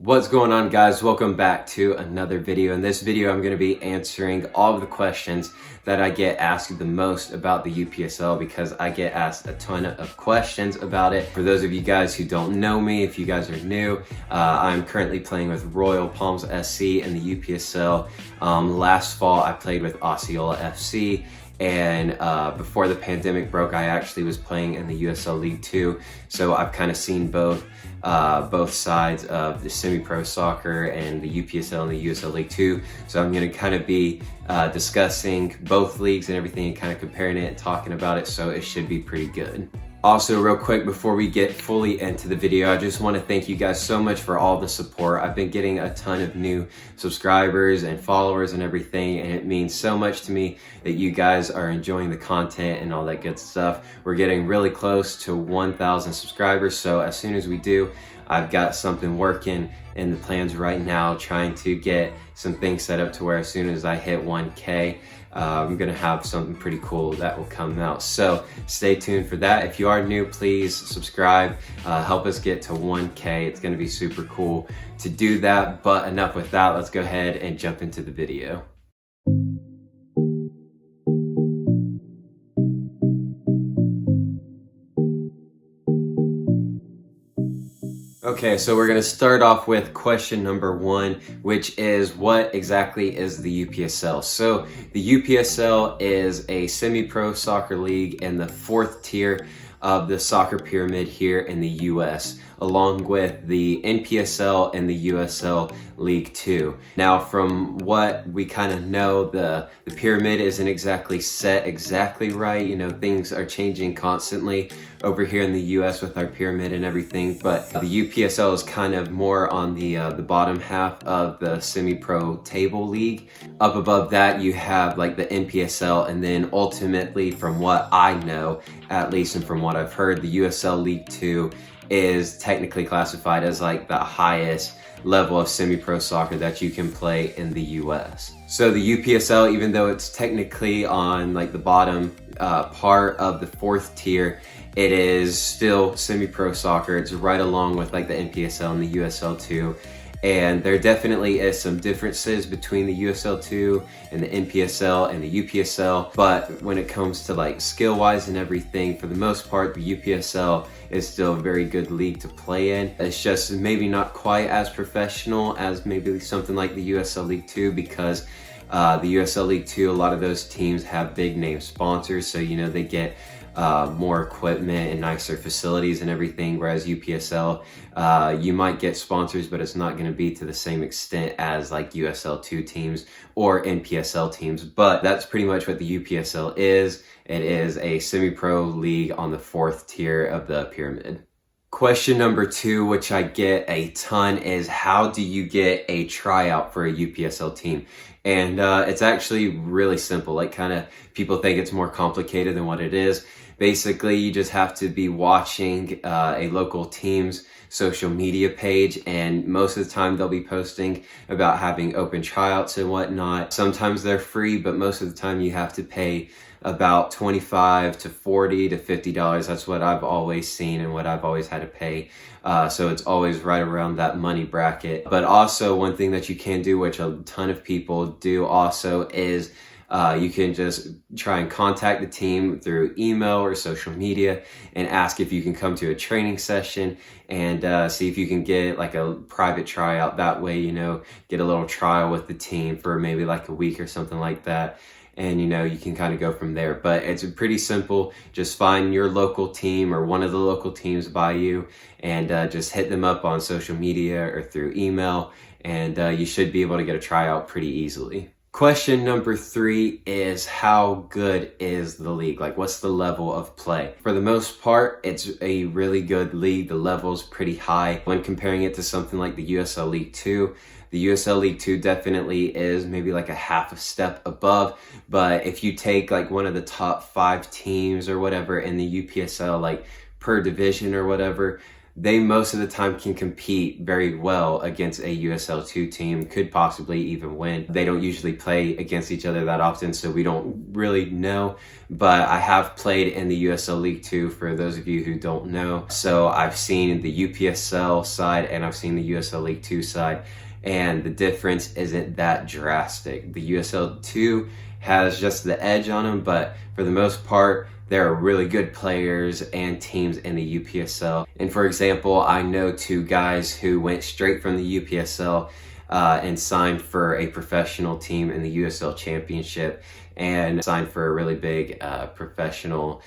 What's going on, guys? Welcome back to another video. In this video, I'm going to be answering all of the questions that I get asked the most about the UPSL because I get asked a ton of questions about it. For those of you guys who don't know me, if you guys are new, I'm currently playing with Royal Palms SC in the UPSL. Last fall, I played with Osceola FC. And before the pandemic broke, I actually was playing in the USL League 2. So I've kind of seen both sides of the semi-pro soccer and the UPSL and the USL League 2. So I'm going to kind of be discussing both leagues and everything and kind of comparing it and talking about it. So it should be pretty good. Also, real quick, before we get fully into the video, I just want to thank you guys so much for all the support. I've been getting a ton of new subscribers and followers and everything, and it means so much to me that you guys are enjoying the content and all that good stuff. We're getting really close to 1,000 subscribers, so as soon as we do, I've got something working in the plans right now, trying to get some things set up to where as soon as I hit 1K, I'm gonna have something pretty cool that will come out. So stay tuned for that. If you are new, please subscribe, help us get to 1K. It's gonna be super cool to do that, but enough with that. Let's go ahead and jump into the video. Okay, so we're going to start off with question number one, which is what exactly is the UPSL? So the UPSL is a semi-pro soccer league in the 4th tier of the soccer pyramid here in the US, along with the NPSL and the USL League 2. Now, from what we kind of know, the pyramid isn't exactly set exactly right. You know, things are changing constantly over here in the US with our pyramid and everything, but the UPSL is kind of more on the bottom half of the semi-pro table league. Up above that, you have like the NPSL, and then ultimately, from what I know, at least, and from what I've heard, the USL League 2 is technically classified as like the highest level of semi-pro soccer that you can play in the US. So the UPSL, even though it's technically on like the bottom part of the 4th tier, it is still semi-pro soccer. It's right along with like the NPSL and the USL 2. And there definitely is some differences between the USL 2 and the NPSL and the UPSL. But when it comes to like skill-wise and everything, for the most part, the UPSL is still a very good league to play in. It's just maybe not quite as professional as maybe something like the USL League 2, because the USL League 2, a lot of those teams have big name sponsors. So, you know, they get more equipment and nicer facilities and everything, whereas UPSL, you might get sponsors, but it's not going to be to the same extent as like USL 2 teams or NPSL teams. But that's pretty much what the UPSL is. It is a semi-pro league on the 4th tier of the pyramid. Question number 2, which I get a ton, is how do you get a tryout for a UPSL team? And it's actually really simple. Like, kind of people think it's more complicated than what it is. Basically, you just have to be watching a local team's social media page, and most of the time they'll be posting about having open tryouts and whatnot. Sometimes they're free, but most of the time you have to pay about $25 to $40 to $50. That's what I've always seen and what I've always had to pay. So it's always right around that money bracket. But also, one thing that you can do, which a ton of people do also, is you can just try and contact the team through email or social media and ask if you can come to a training session and see if you can get like a private tryout. That way, you know, get a little trial with the team for maybe like a week or something like that. And, you know, you can kind of go from there. But it's pretty simple. Just find your local team or one of the local teams by you and just hit them up on social media or through email. And you should be able to get a tryout pretty easily. Question number 3 is, how good is the league? Like, what's the level of play? For the most part, it's a really good league. The level's pretty high when comparing it to something like the USL League 2. The USL League 2 definitely is maybe like a half a step above, but if you take like one of the top 5 teams or whatever in the UPSL, like per division or whatever, they most of the time can compete very well against a USL2 team, could possibly even win. They don't usually play against each other that often, so we don't really know. But I have played in the USL League 2 for those of you who don't know. So I've seen the UPSL side and I've seen the USL League 2 side, and the difference isn't that drastic. The USL 2 has just the edge on them, but for the most part, there are really good players and teams in the UPSL. And for example, I know 2 guys who went straight from the UPSL and signed for a professional team in the USL Championship, and signed for a really big professional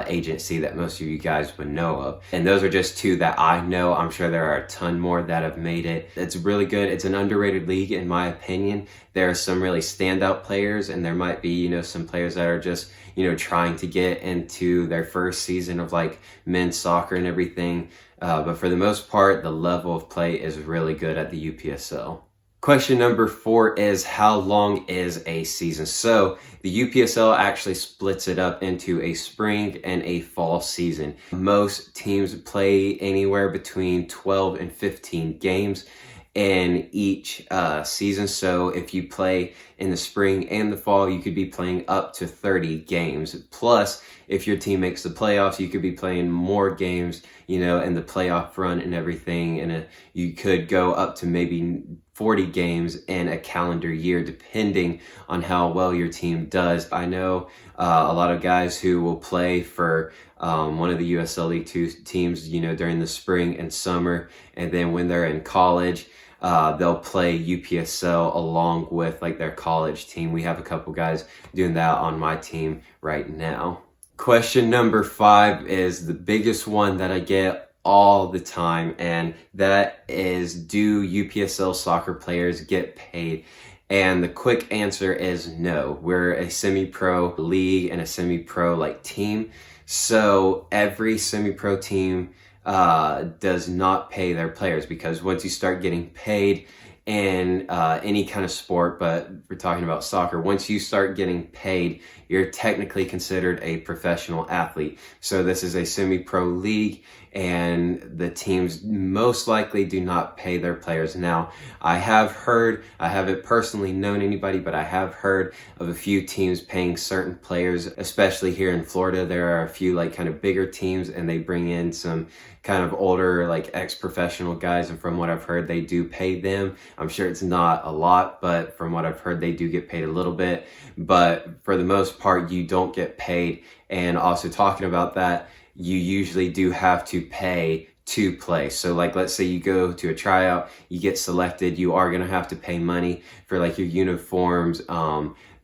agency that most of you guys would know of. And those are just 2 that I know. I'm sure there are a ton more that have made it. It's really good. It's an underrated league in my opinion. There are some really standout players, and there might be, you know, some players that are just, you know, trying to get into their first season of like men's soccer and everything. But for the most part, the level of play is really good at the UPSL. Question number 4 is, how long is a season? So the UPSL actually splits it up into a spring and a fall season. Most teams play anywhere between 12 and 15 games in each season. So if you play in the spring and the fall, you could be playing up to 30 games. Plus, if your team makes the playoffs, you could be playing more games, you know, in the playoff run and everything. And you could go up to maybe 40 games in a calendar year, depending on how well your team does. I know a lot of guys who will play for one of the USL League 2 teams, you know, during the spring and summer. And then when they're in college, they'll play UPSL along with like their college team. We have a couple guys doing that on my team right now. Question number 5 is the biggest one that I get all the time, and that is, do UPSL soccer players get paid? And the quick answer is no. We're a semi-pro league and a semi-pro like team. So every semi-pro team does not pay their players, because once you start getting paid in any kind of sport, but we're talking about soccer, once you start getting paid, you're technically considered a professional athlete. So this is a semi-pro league, and the teams most likely do not pay their players. Now, I haven't personally known anybody, but I have heard of a few teams paying certain players, especially here in Florida. There are a few like kind of bigger teams, and they bring in some kind of older like ex-professional guys, and from what I've heard, they do pay them. I'm sure it's not a lot, but from what I've heard, they do get paid a little bit. But for the most part, you don't get paid. And also talking about that, you usually do have to pay to play. So like, let's say you go to a tryout, you get selected, you are gonna have to pay money for like your uniforms,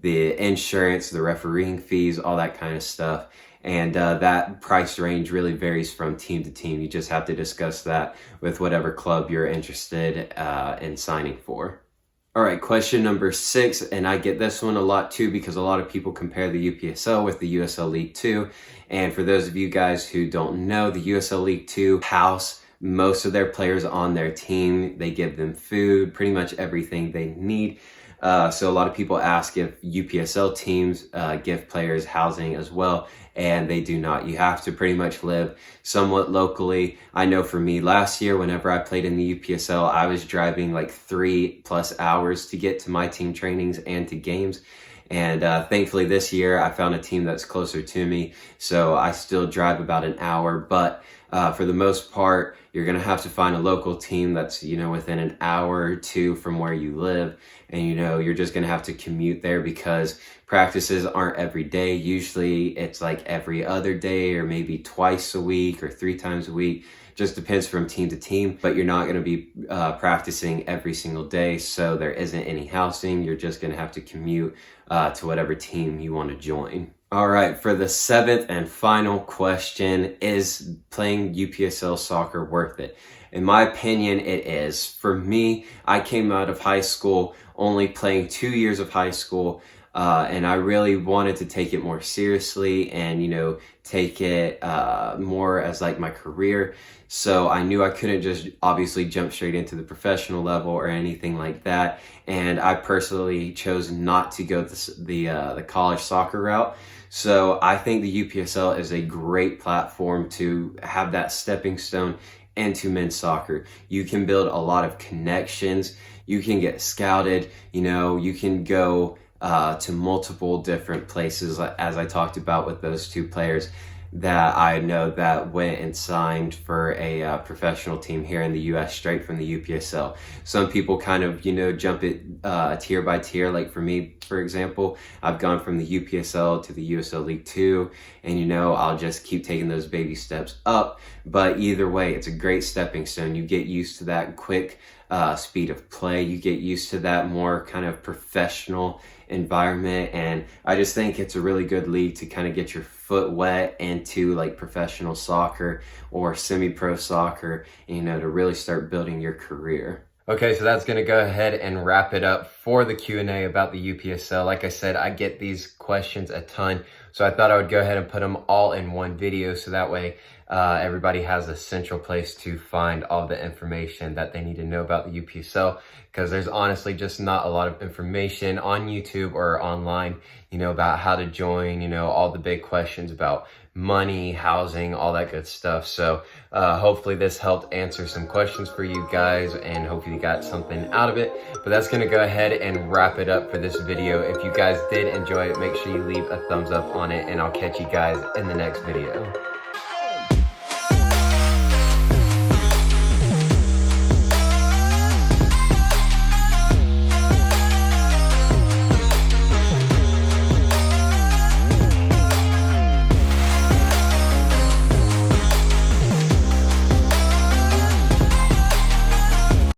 the insurance, the refereeing fees, all that kind of stuff. And that price range really varies from team to team. You just have to discuss that with whatever club you're interested in signing for. All right, question number 6, and I get this one a lot too, because a lot of people compare the UPSL with the USL League 2. And for those of you guys who don't know, the USL League 2 house most of their players on their team. They give them food, pretty much everything they need. So a lot of people ask if UPSL teams give players housing as well, and they do not. You have to pretty much live somewhat locally. I know for me, last year, whenever I played in the UPSL, I was driving like 3+ hours to get to my team trainings and to games. And thankfully this year, I found a team that's closer to me, so I still drive about an hour. But for the most part, you're gonna have to find a local team that's, you know, within an hour or two from where you live. And, you know, you're just gonna have to commute there, because practices aren't every day. Usually it's like every other day, or maybe twice a week or 3 times a week. Just depends from team to team, but you're not gonna be practicing every single day. So there isn't any housing. You're just gonna have to commute to whatever team you wanna join. All right, for the 7th and final question, is playing UPSL soccer worth it? In my opinion, it is. For me, I came out of high school only playing 2 years of high school, and I really wanted to take it more seriously and, you know, take it more as like my career. So I knew I couldn't just obviously jump straight into the professional level or anything like that. And I personally chose not to go the college soccer route. So I think the UPSL is a great platform to have that stepping stone into men's soccer. You can build a lot of connections. You can get scouted. You know, you can go to multiple different places, as I talked about with those two players that I know that went and signed for a professional team here in the US straight from the UPSL. Some people kind of, you know, jump it tier by tier. Like for me, for example, I've gone from the UPSL to the USL League 2, and you know, I'll just keep taking those baby steps up. But either way, it's a great stepping stone. You get used to that quick speed of play. You get used to that more kind of professional environment, and I just think it's a really good league to kind of get your foot wet into like professional soccer or semi-pro soccer, you know, to really start building your career. Okay, so that's gonna go ahead and wrap it up for the Q&A about the UPSL. Like I said, I get these questions a ton, so I thought I would go ahead and put them all in one video, so that way everybody has a central place to find all the information that they need to know about the UPSL, because there's honestly just not a lot of information on YouTube or online, you know, about how to join, you know, all the big questions about money, housing, all that good stuff. So hopefully this helped answer some questions for you guys, and hopefully you got something out of it. But that's gonna go ahead and wrap it up for this video. If you guys did enjoy it, make sure you leave a thumbs up on it, and I'll catch you guys in the next video.